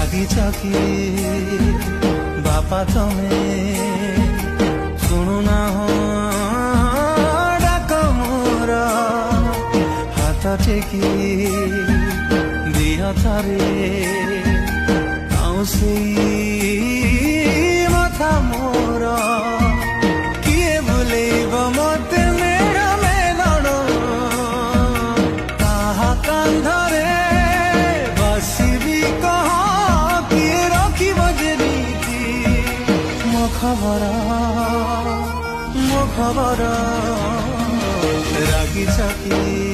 रागिछ कि बापा तमे शुणुना हो डाक मोर हाथ टेकी दिह थरे आउसे मथा मोर किए भुलेब मते मेरा मेलण ताहा कांधरे बसिबी कह किए रखिब जे नीति मो खबर रागिछ कि